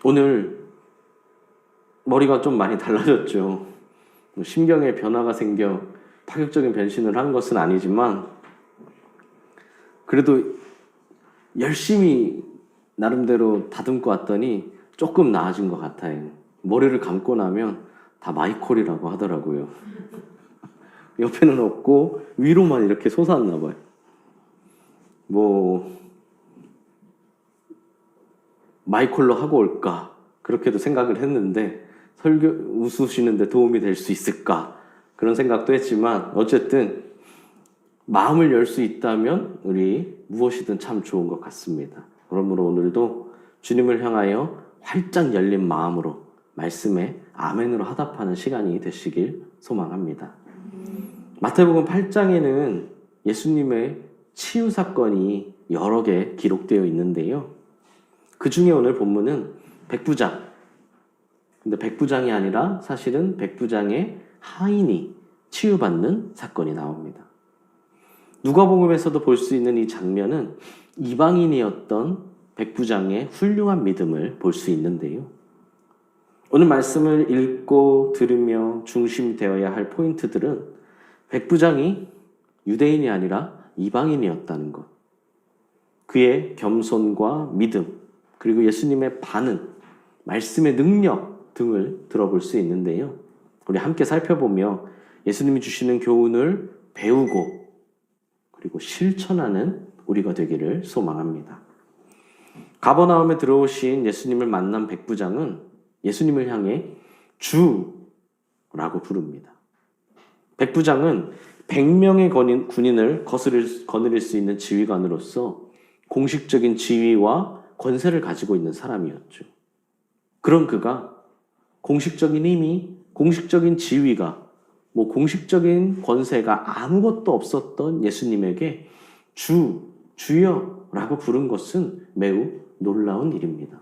오늘 머리가 좀 많이 달라졌죠. 심경에 변화가 생겨 파격적인 변신을 한 것은 아니지만 그래도 열심히 나름대로 다듬고 왔더니 조금 나아진 것 같아요. 머리를 감고 나면 다 마이콜이라고 하더라고요. 옆에는 없고 위로만 이렇게 솟았나 봐요. 마이콜로 하고 올까 그렇게도 생각을 했는데 설교 웃으시는데 도움이 될 수 있을까 그런 생각도 했지만 어쨌든 마음을 열 수 있다면 우리 무엇이든 참 좋은 것 같습니다. 그러므로 오늘도 주님을 향하여 활짝 열린 마음으로 말씀에 아멘으로 화답하는 시간이 되시길 소망합니다. 마태복음 8장에는 예수님의 치유 사건이 여러 개 기록되어 있는데요. 그 중에 오늘 본문은 백부장. 근데 백부장이 아니라 사실은 백부장의 하인이 치유받는 사건이 나옵니다. 누가복음에서도 볼 수 있는 이 장면은 이방인이었던 백부장의 훌륭한 믿음을 볼 수 있는데요. 오늘 말씀을 읽고 들으며 중심되어야 할 포인트들은 백부장이 유대인이 아니라 이방인이었다는 것, 그의 겸손과 믿음, 그리고 예수님의 반응, 말씀의 능력 등을 들어볼 수 있는데요. 우리 함께 살펴보며 예수님이 주시는 교훈을 배우고 그리고 실천하는 우리가 되기를 소망합니다. 가버나움에 들어오신 예수님을 만난 백부장은 예수님을 향해 주라고 부릅니다. 백부장은 100명의 군인을 거느릴 수 있는 지휘관으로서 공식적인 지위와 권세를 가지고 있는 사람이었죠. 그런 그가 공식적인 힘이, 공식적인 지위가, 공식적인 권세가 아무것도 없었던 예수님에게 주여라고 부른 것은 매우 놀라운 일입니다.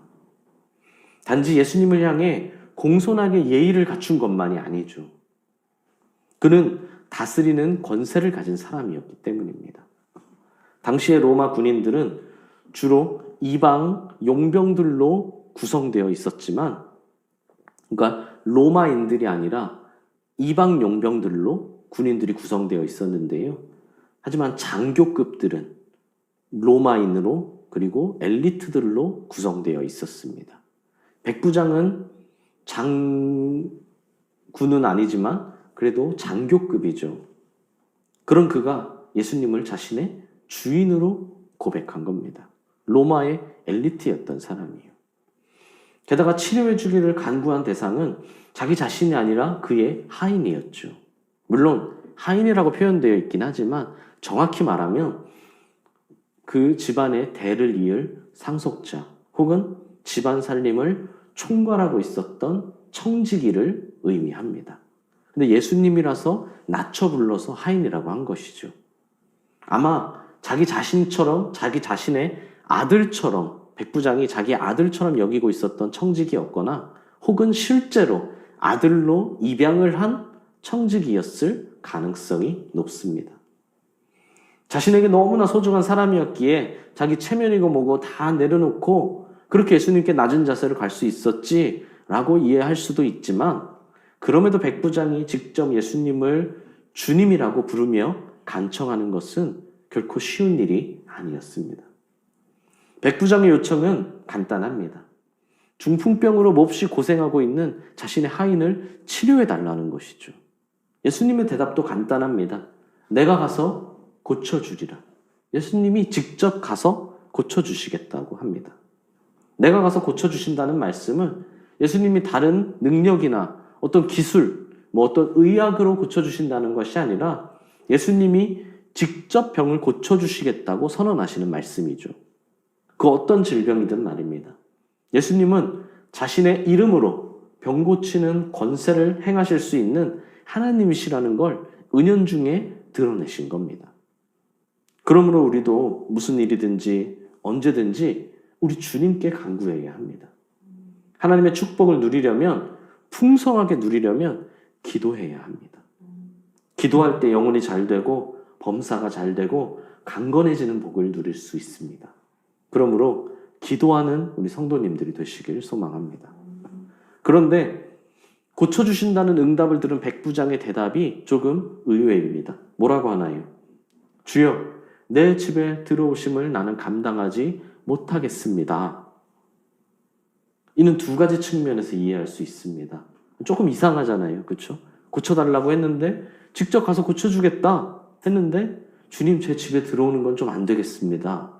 단지 예수님을 향해 공손하게 예의를 갖춘 것만이 아니죠. 그는 다스리는 권세를 가진 사람이었기 때문입니다. 당시의 로마 군인들은 주로 이방 용병들로 구성되어 있었지만, 그러니까 로마인들이 아니라 이방 용병들로 군인들이 구성되어 있었는데요. 하지만 장교급들은 로마인으로 그리고 엘리트들로 구성되어 있었습니다. 백부장은 장군은 아니지만 그래도 장교급이죠. 그런 그가 예수님을 자신의 주인으로 고백한 겁니다. 로마의 엘리트였던 사람이에요. 게다가 치료해 주기를 간구한 대상은 자기 자신이 아니라 그의 하인이었죠. 물론 하인이라고 표현되어 있긴 하지만 정확히 말하면 그 집안의 대를 이을 상속자 혹은 집안 살림을 총괄하고 있었던 청지기를 의미합니다. 근데 예수님이라서 낮춰 불러서 하인이라고 한 것이죠. 아마 자기 자신처럼, 자기 자신의 아들처럼, 백부장이 자기 아들처럼 여기고 있었던 청지기였거나 혹은 실제로 아들로 입양을 한 청지기였을 가능성이 높습니다. 자신에게 너무나 소중한 사람이었기에 자기 체면이고 뭐고 다 내려놓고 그렇게 예수님께 낮은 자세로 갈 수 있었지라고 이해할 수도 있지만, 그럼에도 백부장이 직접 예수님을 주님이라고 부르며 간청하는 것은 결코 쉬운 일이 아니었습니다. 백부장의 요청은 간단합니다. 중풍병으로 몹시 고생하고 있는 자신의 하인을 치료해달라는 것이죠. 예수님의 대답도 간단합니다. 내가 가서 고쳐주리라. 예수님이 직접 가서 고쳐주시겠다고 합니다. 내가 가서 고쳐주신다는 말씀은 예수님이 다른 능력이나 어떤 기술, 어떤 의학으로 고쳐주신다는 것이 아니라 예수님이 직접 병을 고쳐주시겠다고 선언하시는 말씀이죠. 그 어떤 질병이든 말입니다. 예수님은 자신의 이름으로 병 고치는 권세를 행하실 수 있는 하나님이시라는 걸 은연중에 드러내신 겁니다. 그러므로 우리도 무슨 일이든지 언제든지 우리 주님께 간구해야 합니다. 하나님의 축복을 누리려면, 풍성하게 누리려면 기도해야 합니다. 기도할 때 영혼이 잘 되고 범사가 잘 되고 강건해지는 복을 누릴 수 있습니다. 그러므로 기도하는 우리 성도님들이 되시길 소망합니다. 그런데 고쳐주신다는 응답을 들은 백부장의 대답이 조금 의외입니다. 뭐라고 하나요? 주여, 내 집에 들어오심을 나는 감당하지 못하겠습니다. 이는 두 가지 측면에서 이해할 수 있습니다. 조금 이상하잖아요. 그렇죠? 고쳐달라고 했는데 직접 가서 고쳐주겠다 했는데 주님 제 집에 들어오는 건 좀 안 되겠습니다.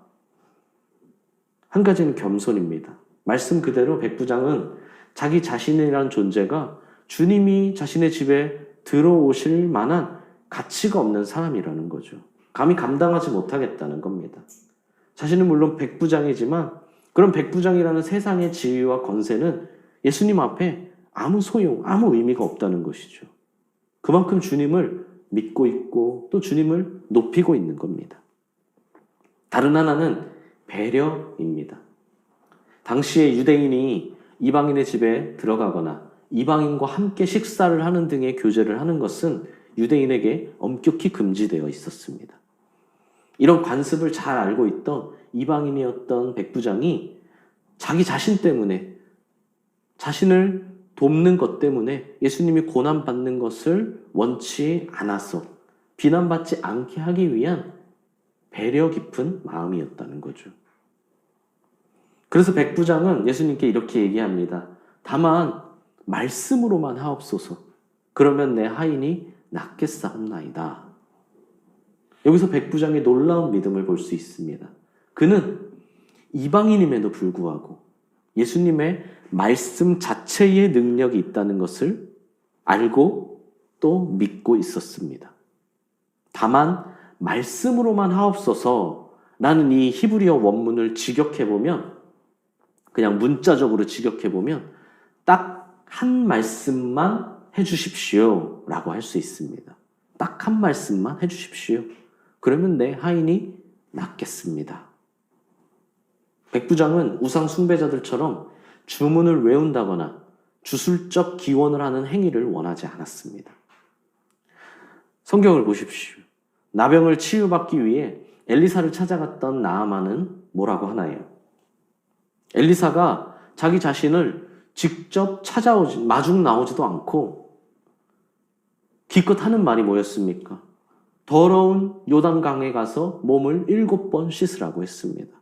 한 가지는 겸손입니다. 말씀 그대로 백부장은 자기 자신이라는 존재가 주님이 자신의 집에 들어오실 만한 가치가 없는 사람이라는 거죠. 감히 감당하지 못하겠다는 겁니다. 자신은 물론 백부장이지만 그런 백부장이라는 세상의 지위와 권세는 예수님 앞에 아무 소용, 아무 의미가 없다는 것이죠. 그만큼 주님을 믿고 있고 또 주님을 높이고 있는 겁니다. 다른 하나는 배려입니다. 당시에 유대인이 이방인의 집에 들어가거나 이방인과 함께 식사를 하는 등의 교제를 하는 것은 유대인에게 엄격히 금지되어 있었습니다. 이런 관습을 잘 알고 있던 이방인이었던 백부장이 자기 자신 때문에, 자신을 돕는 것 때문에 예수님이 고난받는 것을 원치 않아서 비난받지 않게 하기 위한 배려 깊은 마음이었다는 거죠. 그래서 백부장은 예수님께 이렇게 얘기합니다. 다만 말씀으로만 하옵소서. 그러면 내 하인이 낫겠사옵나이다. 여기서 백부장의 놀라운 믿음을 볼 수 있습니다. 그는 이방인임에도 불구하고 예수님의 말씀 자체의 능력이 있다는 것을 알고 또 믿고 있었습니다. 다만 말씀으로만 하옵소서라는 이 히브리어 원문을 직역해보면, 그냥 문자적으로 직역해보면 딱 한 말씀만 해주십시오 라고 할 수 있습니다. 딱 한 말씀만 해주십시오. 그러면 내 하인이 낫겠습니다. 백부장은 우상 숭배자들처럼 주문을 외운다거나 주술적 기원을 하는 행위를 원하지 않았습니다. 성경을 보십시오. 나병을 치유받기 위해 엘리사를 찾아갔던 나아만은 뭐라고 하나요? 엘리사가 자기 자신을 직접 마중 나오지도 않고 기껏 하는 말이 뭐였습니까? 더러운 요단강에 가서 몸을 7번 씻으라고 했습니다.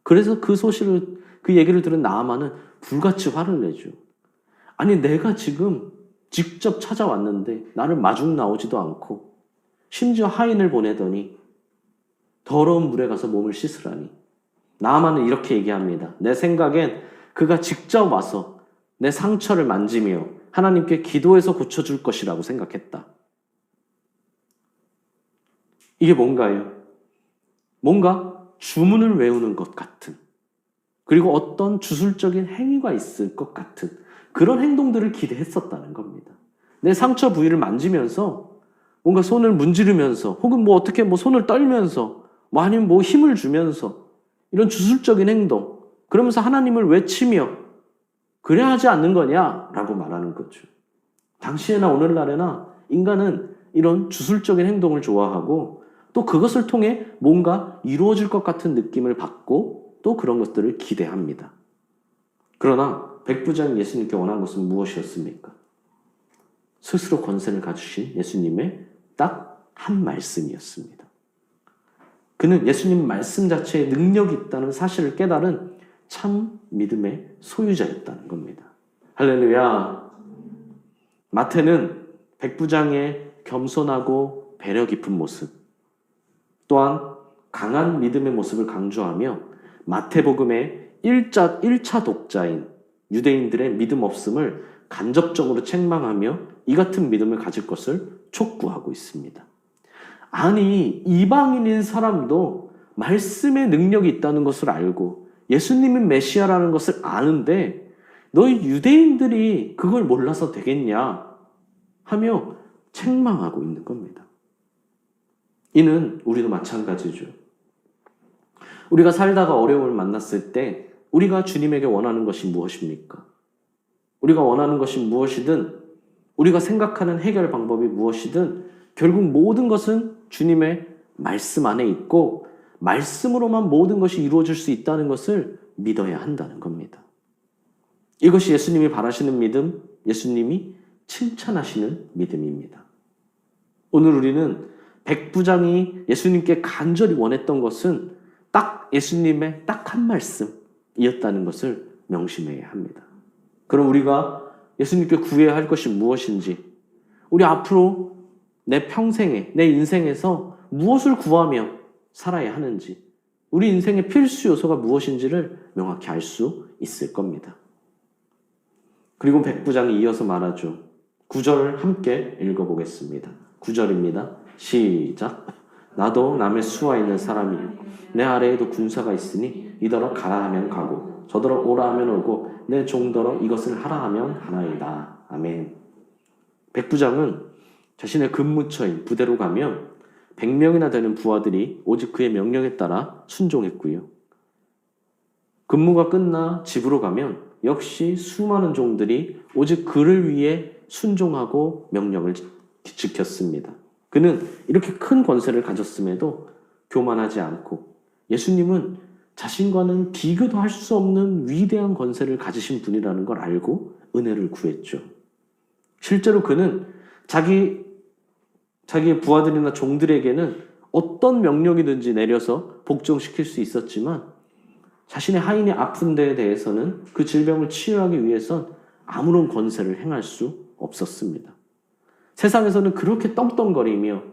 그래서 그 얘기를 들은 나아만은 불같이 화를 내죠. 아니, 내가 지금 직접 찾아왔는데 나를 마중 나오지도 않고 심지어 하인을 보내더니 더러운 물에 가서 몸을 씻으라니. 나아만은 이렇게 얘기합니다. 내 생각엔 그가 직접 와서 내 상처를 만지며 하나님께 기도해서 고쳐줄 것이라고 생각했다. 이게 뭔가요? 뭔가 주문을 외우는 것 같은, 그리고 어떤 주술적인 행위가 있을 것 같은 그런 행동들을 기대했었다는 겁니다. 내 상처 부위를 만지면서 뭔가 손을 문지르면서 혹은 어떻게 손을 떨면서 아니면 힘을 주면서 이런 주술적인 행동, 그러면서 하나님을 외치며 그래야 하지 않는 거냐라고 말하는 거죠. 당시에나 오늘날에나 인간은 이런 주술적인 행동을 좋아하고 또 그것을 통해 뭔가 이루어질 것 같은 느낌을 받고 또 그런 것들을 기대합니다. 그러나 백부장이 예수님께 원한 것은 무엇이었습니까? 스스로 권세를 가지신 예수님의 딱 한 말씀이었습니다. 그는 예수님 말씀 자체에 능력이 있다는 사실을 깨달은 참 믿음의 소유자였다는 겁니다. 할렐루야. 마태는 백부장의 겸손하고 배려 깊은 모습, 또한 강한 믿음의 모습을 강조하며 마태복음의 1차 독자인 유대인들의 믿음 없음을 간접적으로 책망하며 이 같은 믿음을 가질 것을 촉구하고 있습니다. 아니, 이방인인 사람도 말씀의 능력이 있다는 것을 알고 예수님이 메시아라는 것을 아는데 너희 유대인들이 그걸 몰라서 되겠냐 하며 책망하고 있는 겁니다. 이는 우리도 마찬가지죠. 우리가 살다가 어려움을 만났을 때 우리가 주님에게 원하는 것이 무엇입니까? 우리가 원하는 것이 무엇이든, 우리가 생각하는 해결 방법이 무엇이든 결국 모든 것은 주님의 말씀 안에 있고 말씀으로만 모든 것이 이루어질 수 있다는 것을 믿어야 한다는 겁니다. 이것이 예수님이 바라시는 믿음, 예수님이 칭찬하시는 믿음입니다. 오늘 우리는 백부장이 예수님께 간절히 원했던 것은 딱 예수님의 딱 한 말씀이었다는 것을 명심해야 합니다. 그럼 우리가 예수님께 구해야 할 것이 무엇인지, 우리 앞으로 내 평생에, 내 인생에서 무엇을 구하며 살아야 하는지, 우리 인생의 필수 요소가 무엇인지를 명확히 알 수 있을 겁니다. 그리고 백부장이 이어서 말하죠. 9절을 함께 읽어보겠습니다. 9절입니다. 시작. 나도 남의 수하 있는 사람이요 내 아래에도 군사가 있으니 이더러 가라 하면 가고 저더러 오라 하면 오고 내 종더러 이것을 하라 하면 하나이다. 아멘. 백부장은 자신의 근무처인 부대로 가면 100명이나 되는 부하들이 오직 그의 명령에 따라 순종했고요. 근무가 끝나 집으로 가면 역시 수많은 종들이 오직 그를 위해 순종하고 명령을 지켰습니다. 그는 이렇게 큰 권세를 가졌음에도 교만하지 않고 예수님은 자신과는 비교도 할 수 없는 위대한 권세를 가지신 분이라는 걸 알고 은혜를 구했죠. 실제로 그는 자기의 부하들이나 종들에게는 어떤 명령이든지 내려서 복종시킬 수 있었지만 자신의 하인이 아픈 데에 대해서는 그 질병을 치유하기 위해선 아무런 권세를 행할 수 없었습니다. 세상에서는 그렇게 떵떵거리며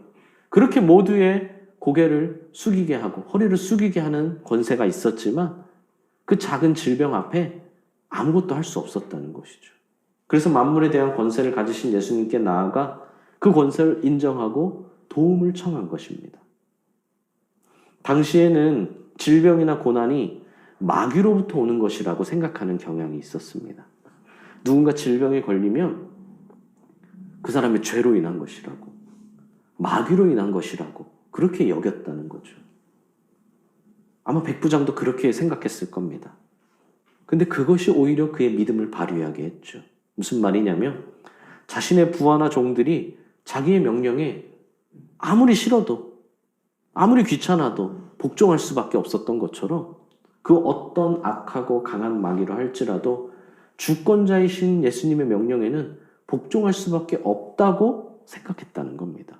그렇게 모두의 고개를 숙이게 하고 허리를 숙이게 하는 권세가 있었지만 그 작은 질병 앞에 아무것도 할 수 없었다는 것이죠. 그래서 만물에 대한 권세를 가지신 예수님께 나아가 그 권세를 인정하고 도움을 청한 것입니다. 당시에는 질병이나 고난이 마귀로부터 오는 것이라고 생각하는 경향이 있었습니다. 누군가 질병에 걸리면 그 사람의 죄로 인한 것이라고, 마귀로 인한 것이라고 그렇게 여겼다는 거죠. 아마 백부장도 그렇게 생각했을 겁니다. 근데 그것이 오히려 그의 믿음을 발휘하게 했죠. 무슨 말이냐면 자신의 부하나 종들이 자기의 명령에 아무리 싫어도 아무리 귀찮아도 복종할 수밖에 없었던 것처럼 그 어떤 악하고 강한 마귀로 할지라도 주권자이신 예수님의 명령에는 복종할 수밖에 없다고 생각했다는 겁니다.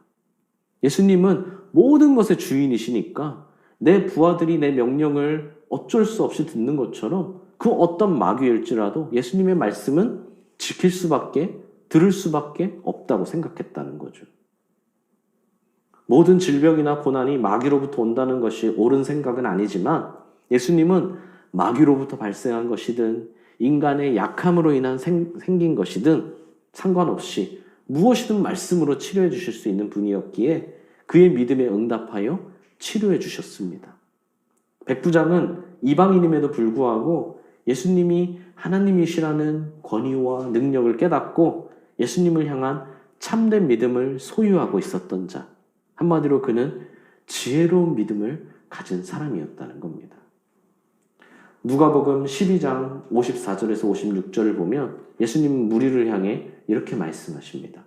예수님은 모든 것의 주인이시니까 내 부하들이 내 명령을 어쩔 수 없이 듣는 것처럼 그 어떤 마귀일지라도 예수님의 말씀은 지킬 수밖에, 들을 수밖에 없다고 생각했다는 거죠. 모든 질병이나 고난이 마귀로부터 온다는 것이 옳은 생각은 아니지만 예수님은 마귀로부터 발생한 것이든 인간의 약함으로 인한 생긴 것이든 상관없이 무엇이든 말씀으로 치료해 주실 수 있는 분이었기에 그의 믿음에 응답하여 치료해 주셨습니다. 백부장은 이방인임에도 불구하고 예수님이 하나님이시라는 권위와 능력을 깨닫고 예수님을 향한 참된 믿음을 소유하고 있었던 자, 한마디로 그는 지혜로운 믿음을 가진 사람이었다는 겁니다. 누가복음 12장 54절에서 56절을 보면 예수님은 무리를 향해 이렇게 말씀하십니다.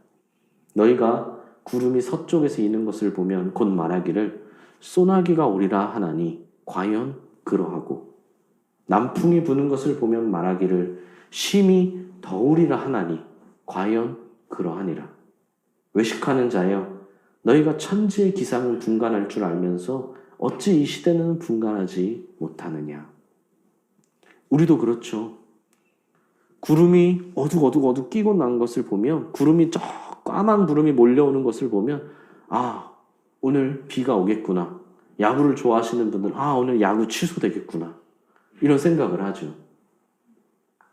너희가 구름이 서쪽에서 이는 것을 보면 곧 말하기를 소나기가 오리라 하나니 과연 그러하고 남풍이 부는 것을 보면 말하기를 심히 더우리라 하나니 과연 그러하니라. 외식하는 자여 너희가 천지의 기상을 분간할 줄 알면서 어찌 이 시대는 분간하지 못하느냐. 우리도 그렇죠. 구름이 어둑 끼고 난 것을 보면 구름이 저 까만 구름이 몰려오는 것을 보면 아, 오늘 비가 오겠구나. 야구를 좋아하시는 분들은 아, 오늘 야구 취소되겠구나. 이런 생각을 하죠.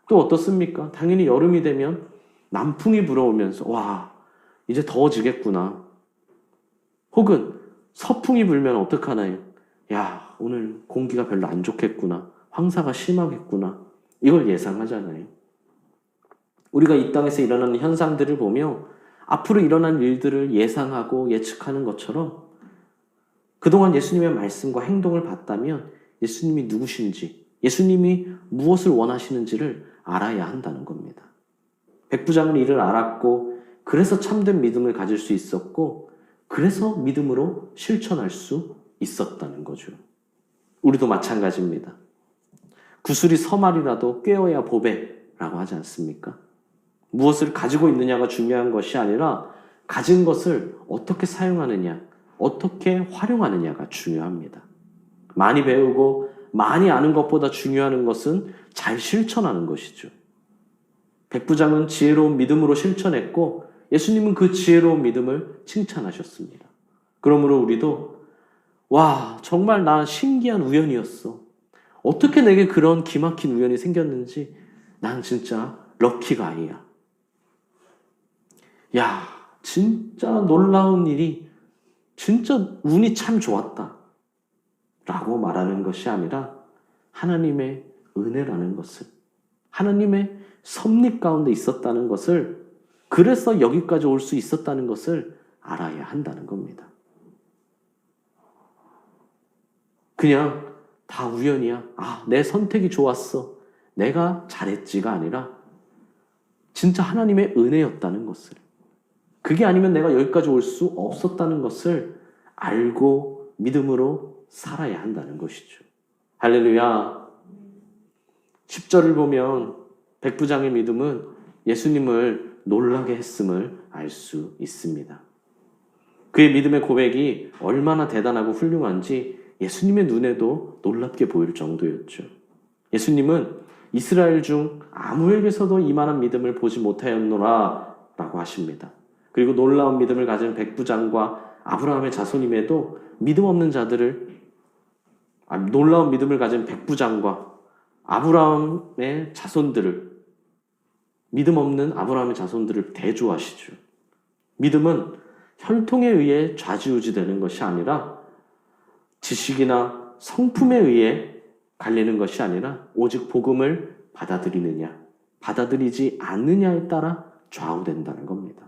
또 어떻습니까? 당연히 여름이 되면 남풍이 불어오면서 와, 이제 더워지겠구나. 혹은 서풍이 불면 어떡하나요? 야, 오늘 공기가 별로 안 좋겠구나. 황사가 심하겠구나. 이걸 예상하잖아요. 우리가 이 땅에서 일어나는 현상들을 보며 앞으로 일어날 일들을 예상하고 예측하는 것처럼 그동안 예수님의 말씀과 행동을 봤다면 예수님이 누구신지, 예수님이 무엇을 원하시는지를 알아야 한다는 겁니다. 백부장은 이를 알았고 그래서 참된 믿음을 가질 수 있었고 그래서 믿음으로 실천할 수 있었다는 거죠. 우리도 마찬가지입니다. 구슬이 서말이라도 꿰어야 보배라고 하지 않습니까? 무엇을 가지고 있느냐가 중요한 것이 아니라 가진 것을 어떻게 사용하느냐, 어떻게 활용하느냐가 중요합니다. 많이 배우고 많이 아는 것보다 중요한 것은 잘 실천하는 것이죠. 백부장은 지혜로운 믿음으로 실천했고 예수님은 그 지혜로운 믿음을 칭찬하셨습니다. 그러므로 우리도 와, 정말 나 신기한 우연이었어. 어떻게 내게 그런 기막힌 우연이 생겼는지 난 진짜 럭키가이야. 야, 진짜 놀라운 일이, 진짜 운이 참 좋았다 라고 말하는 것이 아니라 하나님의 은혜라는 것을, 하나님의 섭리 가운데 있었다는 것을, 그래서 여기까지 올 수 있었다는 것을 알아야 한다는 겁니다. 그냥 다 우연이야. 아, 내 선택이 좋았어. 내가 잘했지가 아니라 진짜 하나님의 은혜였다는 것을, 그게 아니면 내가 여기까지 올 수 없었다는 것을 알고 믿음으로 살아야 한다는 것이죠. 할렐루야. 10절을 보면 백부장의 믿음은 예수님을 놀라게 했음을 알 수 있습니다. 그의 믿음의 고백이 얼마나 대단하고 훌륭한지 예수님의 눈에도 놀랍게 보일 정도였죠. 예수님은 이스라엘 중 아무에게서도 이만한 믿음을 보지 못하였노라 라고 하십니다. 그리고 놀라운 믿음을 가진 백부장과 아브라함의 자손임에도 믿음 없는 자들을, 놀라운 믿음을 가진 백부장과 아브라함의 자손들을, 믿음 없는 아브라함의 자손들을 대조하시죠. 믿음은 혈통에 의해 좌지우지되는 것이 아니라 지식이나 성품에 의해 갈리는 것이 아니라 오직 복음을 받아들이느냐, 받아들이지 않느냐에 따라 좌우된다는 겁니다.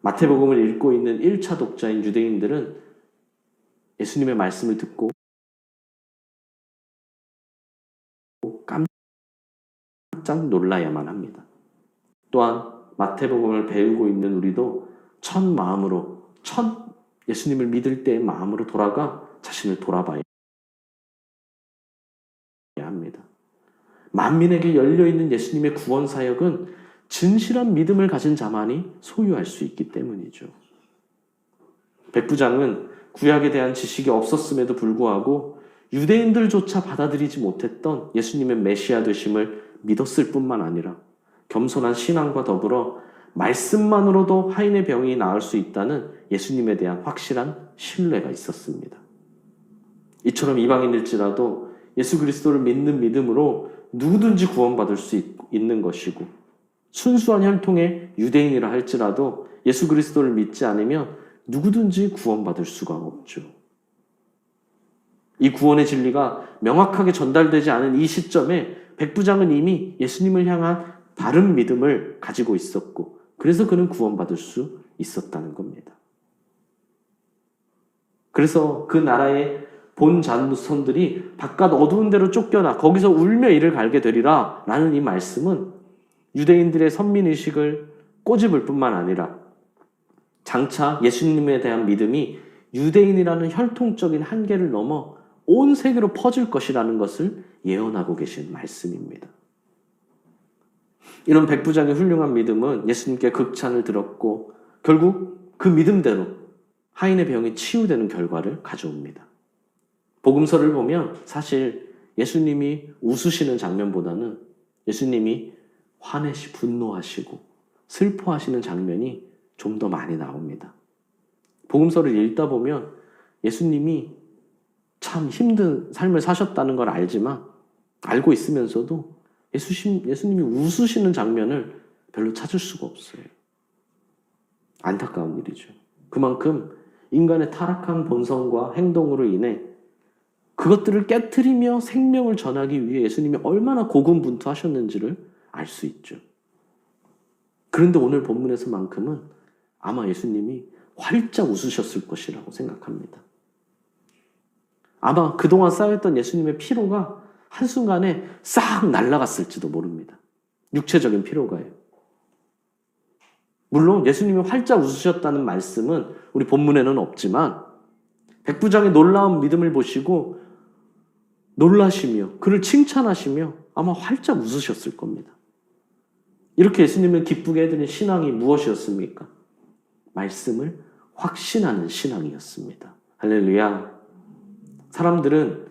마태복음을 읽고 있는 1차 독자인 유대인들은 예수님의 말씀을 듣고 깜짝 놀라야만 합니다. 또한 마태복음을 배우고 있는 우리도 첫 마음으로, 첫 예수님을 믿을 때의 마음으로 돌아가 자신을 돌아봐야 합니다. 만민에게 열려있는 예수님의 구원 사역은 진실한 믿음을 가진 자만이 소유할 수 있기 때문이죠. 백부장은 구약에 대한 지식이 없었음에도 불구하고 유대인들조차 받아들이지 못했던 예수님의 메시아 되심을 믿었을 뿐만 아니라 겸손한 신앙과 더불어 말씀만으로도 하인의 병이 나을 수 있다는 예수님에 대한 확실한 신뢰가 있었습니다. 이처럼 이방인일지라도 예수 그리스도를 믿는 믿음으로 누구든지 구원받을 수 있는 것이고, 순수한 혈통의 유대인이라 할지라도 예수 그리스도를 믿지 않으면 누구든지 구원받을 수가 없죠. 이 구원의 진리가 명확하게 전달되지 않은 이 시점에 백부장은 이미 예수님을 향한 바른 믿음을 가지고 있었고, 그래서 그는 구원받을 수 있었다는 겁니다. 그래서 그 나라의 본 자손들이 바깥 어두운 데로 쫓겨나 거기서 울며 이를 갈게 되리라 라는 이 말씀은 유대인들의 선민의식을 꼬집을 뿐만 아니라 장차 예수님에 대한 믿음이 유대인이라는 혈통적인 한계를 넘어 온 세계로 퍼질 것이라는 것을 예언하고 계신 말씀입니다. 이런 백부장의 훌륭한 믿음은 예수님께 극찬을 들었고 결국 그 믿음대로 하인의 병이 치유되는 결과를 가져옵니다. 복음서를 보면 사실 예수님이 웃으시는 장면보다는 예수님이 분노하시고 슬퍼하시는 장면이 좀 더 많이 나옵니다. 복음서를 읽다 보면 예수님이 참 힘든 삶을 사셨다는 걸 알고 있으면서도 예수님이 웃으시는 장면을 별로 찾을 수가 없어요. 안타까운 일이죠. 그만큼 인간의 타락한 본성과 행동으로 인해 그것들을 깨트리며 생명을 전하기 위해 예수님이 얼마나 고군분투하셨는지를 알 수 있죠. 그런데 오늘 본문에서만큼은 아마 예수님이 활짝 웃으셨을 것이라고 생각합니다. 아마 그동안 쌓였던 예수님의 피로가 한순간에 싹 날아갔을지도 모릅니다. 육체적인 피로가요. 물론 예수님이 활짝 웃으셨다는 말씀은 우리 본문에는 없지만 백부장의 놀라운 믿음을 보시고 놀라시며 그를 칭찬하시며 아마 활짝 웃으셨을 겁니다. 이렇게 예수님을 기쁘게 해드린 신앙이 무엇이었습니까? 말씀을 확신하는 신앙이었습니다. 할렐루야. 사람들은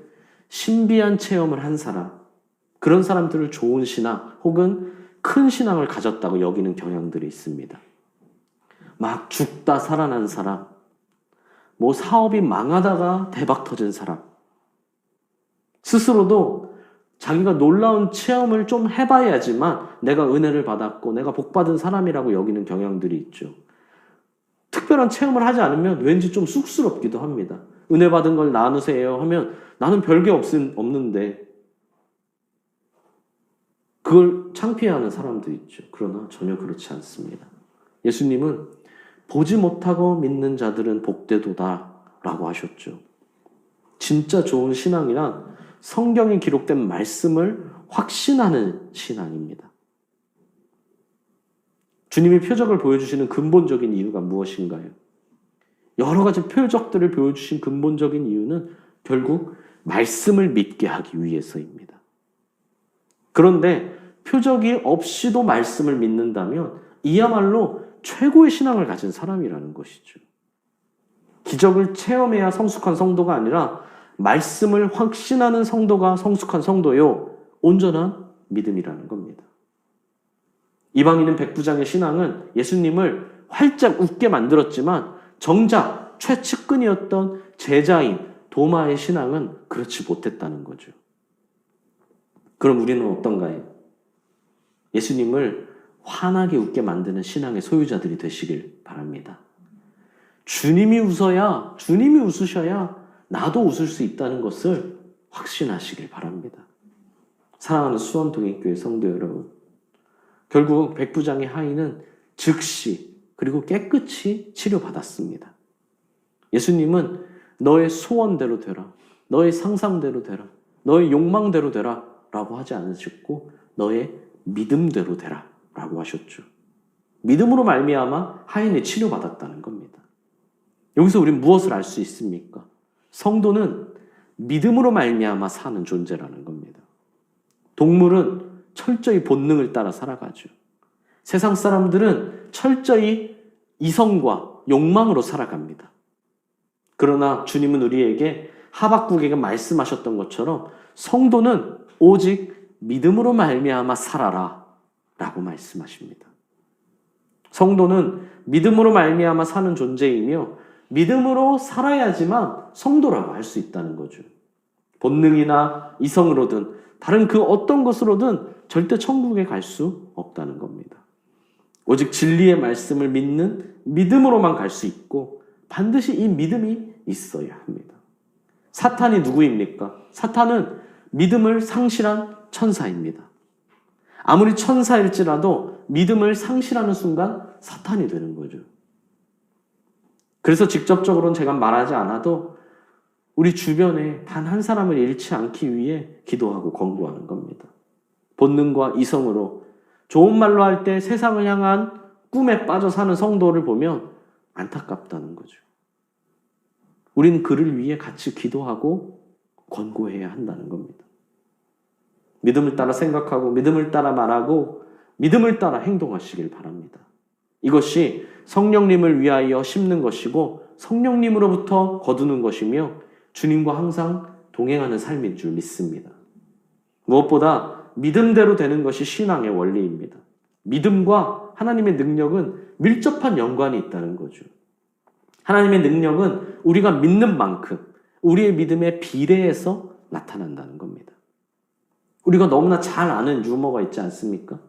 신비한 체험을 한 사람, 그런 사람들을 좋은 신앙 혹은 큰 신앙을 가졌다고 여기는 경향들이 있습니다. 막 죽다 살아난 사람, 뭐 사업이 망하다가 대박 터진 사람, 스스로도 자기가 놀라운 체험을 좀 해봐야지만 내가 은혜를 받았고 내가 복받은 사람이라고 여기는 경향들이 있죠. 특별한 체험을 하지 않으면 왠지 좀 쑥스럽기도 합니다. 은혜 받은 걸 나누세요 하면 나는 별게 없는데 그걸 창피해하는 사람도 있죠. 그러나 전혀 그렇지 않습니다. 예수님은 보지 못하고 믿는 자들은 복되도다 라고 하셨죠. 진짜 좋은 신앙이란 성경에 기록된 말씀을 확신하는 신앙입니다. 주님이 표적을 보여주시는 근본적인 이유가 무엇인가요? 여러 가지 표적들을 보여주신 근본적인 이유는 결국 말씀을 믿게 하기 위해서입니다. 그런데 표적이 없이도 말씀을 믿는다면 이야말로 최고의 신앙을 가진 사람이라는 것이죠. 기적을 체험해야 성숙한 성도가 아니라 말씀을 확신하는 성도가 성숙한 성도요, 온전한 믿음이라는 겁니다. 이방인은 백부장의 신앙은 예수님을 활짝 웃게 만들었지만 정작 최측근이었던 제자인 도마의 신앙은 그렇지 못했다는 거죠. 그럼 우리는 어떤가요? 예수님을 환하게 웃게 만드는 신앙의 소유자들이 되시길 바랍니다. 주님이 웃으셔야 나도 웃을 수 있다는 것을 확신하시길 바랍니다. 사랑하는 수원동행교회 성도 여러분, 결국 백부장의 하인은 즉시 그리고 깨끗이 치료받았습니다. 예수님은 너의 소원대로 되라, 너의 상상대로 되라, 너의 욕망대로 되라 라고 하지 않으셨고 너의 믿음대로 되라 라고 하셨죠. 믿음으로 말미암아 하인이 치료받았다는 겁니다. 여기서 우리는 무엇을 알 수 있습니까? 성도는 믿음으로 말미암아 사는 존재라는 겁니다. 동물은 철저히 본능을 따라 살아가죠. 세상 사람들은 철저히 이성과 욕망으로 살아갑니다. 그러나 주님은 우리에게 하박국에게 말씀하셨던 것처럼 성도는 오직 믿음으로 말미암아 살아라 라고 말씀하십니다. 성도는 믿음으로 말미암아 사는 존재이며 믿음으로 살아야지만 성도라고 할 수 있다는 거죠. 본능이나 이성으로든 다른 그 어떤 것으로든 절대 천국에 갈 수 없다는 겁니다. 오직 진리의 말씀을 믿는 믿음으로만 갈 수 있고 반드시 이 믿음이 있어야 합니다. 사탄이 누구입니까? 사탄은 믿음을 상실한 천사입니다. 아무리 천사일지라도 믿음을 상실하는 순간 사탄이 되는 거죠. 그래서 직접적으로는 제가 말하지 않아도 우리 주변에 단 한 사람을 잃지 않기 위해 기도하고 권고하는 겁니다. 본능과 이성으로 좋은 말로 할 때 세상을 향한 꿈에 빠져 사는 성도를 보면 안타깝다는 거죠. 우리는 그를 위해 같이 기도하고 권고해야 한다는 겁니다. 믿음을 따라 생각하고 믿음을 따라 말하고 믿음을 따라 행동하시길 바랍니다. 이것이 성령님을 위하여 심는 것이고 성령님으로부터 거두는 것이며 주님과 항상 동행하는 삶인 줄 믿습니다. 무엇보다 믿음대로 되는 것이 신앙의 원리입니다. 믿음과 하나님의 능력은 밀접한 연관이 있다는 거죠. 하나님의 능력은 우리가 믿는 만큼 우리의 믿음에 비례해서 나타난다는 겁니다. 우리가 너무나 잘 아는 유머가 있지 않습니까?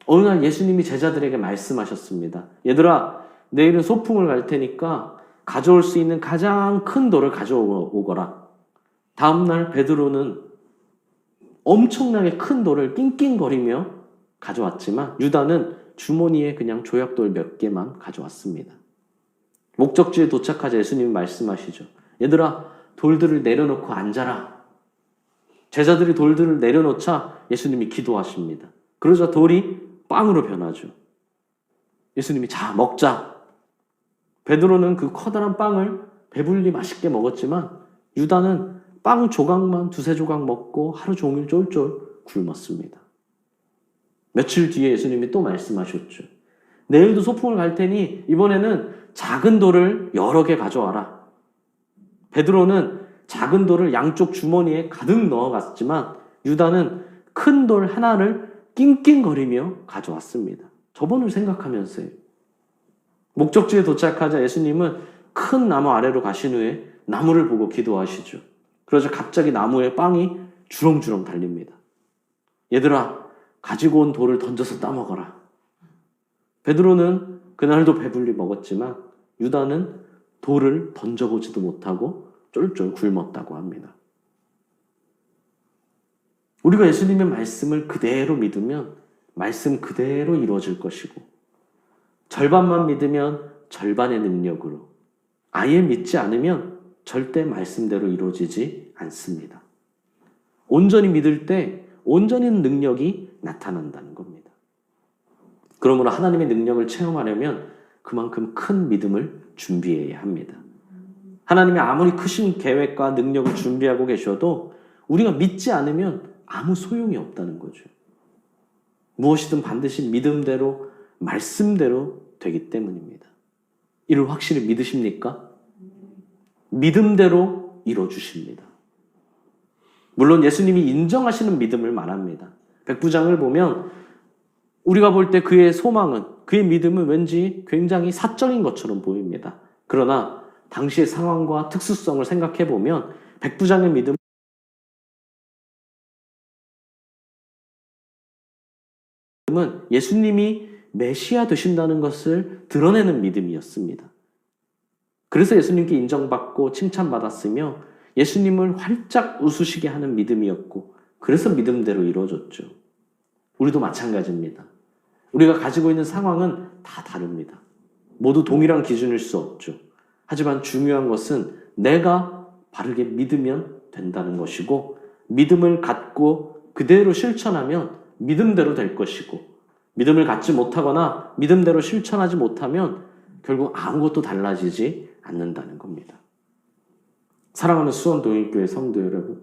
어느 날 예수님이 제자들에게 말씀하셨습니다. 얘들아, 내일은 소풍을 갈 테니까 가져올 수 있는 가장 큰 돌을 가져오거라. 다음날 베드로는 엄청나게 큰 돌을 낑낑거리며 가져왔지만 유다는 주머니에 그냥 조약돌 몇 개만 가져왔습니다. 목적지에 도착하자 예수님이 말씀하시죠. 얘들아, 돌들을 내려놓고 앉아라. 제자들이 돌들을 내려놓자 예수님이 기도하십니다. 그러자 돌이 빵으로 변하죠. 예수님이 자, 먹자. 베드로는 그 커다란 빵을 배불리 맛있게 먹었지만 유다는 빵 조각만 두세 조각 먹고 하루 종일 쫄쫄 굶었습니다. 며칠 뒤에 예수님이 또 말씀하셨죠. 내일도 소풍을 갈 테니 이번에는 작은 돌을 여러 개 가져와라. 베드로는 작은 돌을 양쪽 주머니에 가득 넣어갔지만 유다는 큰 돌 하나를 낑낑거리며 가져왔습니다. 저번을 생각하면서요. 목적지에 도착하자 예수님은 큰 나무 아래로 가신 후에 나무를 보고 기도하시죠. 그러자 갑자기 나무에 빵이 주렁주렁 달립니다. 얘들아, 가지고 온 돌을 던져서 따먹어라. 베드로는 그날도 배불리 먹었지만 유다는 돌을 던져보지도 못하고 쫄쫄 굶었다고 합니다. 우리가 예수님의 말씀을 그대로 믿으면 말씀 그대로 이루어질 것이고 절반만 믿으면 절반의 능력으로 아예 믿지 않으면 절대 말씀대로 이루어지지 않습니다. 온전히 믿을 때 온전히 능력이 나타난다는 겁니다. 그러므로 하나님의 능력을 체험하려면 그만큼 큰 믿음을 준비해야 합니다. 하나님이 아무리 크신 계획과 능력을 준비하고 계셔도 우리가 믿지 않으면 아무 소용이 없다는 거죠. 무엇이든 반드시 믿음대로, 말씀대로 되기 때문입니다. 이를 확실히 믿으십니까? 믿음대로 이루어주십니다. 물론 예수님이 인정하시는 믿음을 말합니다. 백부장을 보면 우리가 볼 때 그의 소망은, 그의 믿음은 왠지 굉장히 사적인 것처럼 보입니다. 그러나 당시의 상황과 특수성을 생각해 보면 백부장의 믿음은 예수님이 메시아 되신다는 것을 드러내는 믿음이었습니다. 그래서 예수님께 인정받고 칭찬받았으며 예수님을 활짝 웃으시게 하는 믿음이었고 그래서 믿음대로 이루어졌죠. 우리도 마찬가지입니다. 우리가 가지고 있는 상황은 다 다릅니다. 모두 동일한 기준일 수 없죠. 하지만 중요한 것은 내가 바르게 믿으면 된다는 것이고 믿음을 갖고 그대로 실천하면 믿음대로 될 것이고 믿음을 갖지 못하거나 믿음대로 실천하지 못하면 결국 아무것도 달라지지 않는다는 겁니다. 사랑하는 수원동일교회 성도 여러분,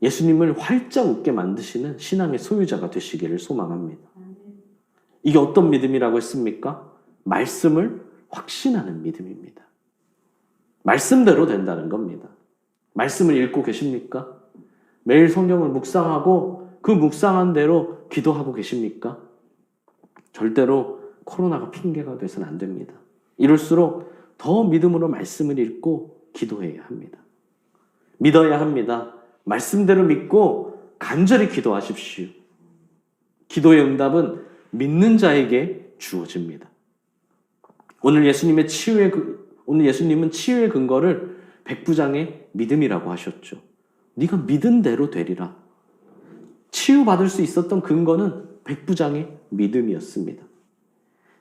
예수님을 활짝 웃게 만드시는 신앙의 소유자가 되시기를 소망합니다. 이게 어떤 믿음이라고 했습니까? 말씀을 확신하는 믿음입니다. 말씀대로 된다는 겁니다. 말씀을 읽고 계십니까? 매일 성경을 묵상하고 그 묵상한 대로 기도하고 계십니까? 절대로 코로나가 핑계가 돼서는 안 됩니다. 이럴수록 더 믿음으로 말씀을 읽고 기도해야 합니다. 믿어야 합니다. 말씀대로 믿고 간절히 기도하십시오. 기도의 응답은 믿는 자에게 주어집니다. 오늘 예수님은 치유의 근거를 백부장의 믿음이라고 하셨죠. 네가 믿은 대로 되리라. 치유받을 수 있었던 근거는 백부장의 믿음이었습니다.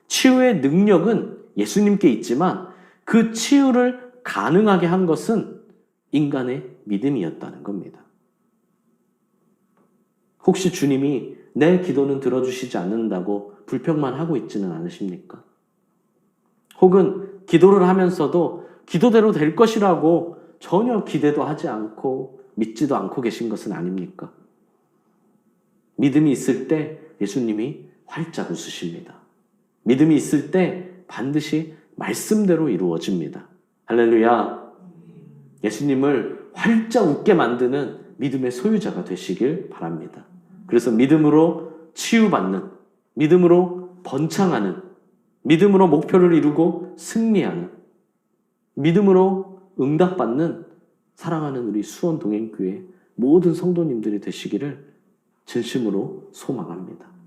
치유의 능력은 예수님께 있지만 그 치유를 가능하게 한 것은 인간의 믿음이었다는 겁니다. 혹시 주님이 내 기도는 들어주시지 않는다고 불평만 하고 있지는 않으십니까? 혹은 기도를 하면서도 기도대로 될 것이라고 전혀 기대도 하지 않고 믿지도 않고 계신 것은 아닙니까? 믿음이 있을 때 예수님이 활짝 웃으십니다. 믿음이 있을 때 반드시 말씀대로 이루어집니다. 할렐루야. 예수님을 활짝 웃게 만드는 믿음의 소유자가 되시길 바랍니다. 그래서 믿음으로 치유받는, 믿음으로 번창하는, 믿음으로 목표를 이루고 승리하는, 믿음으로 응답받는 사랑하는 우리 수원동행교회 모든 성도님들이 되시기를 진심으로 소망합니다.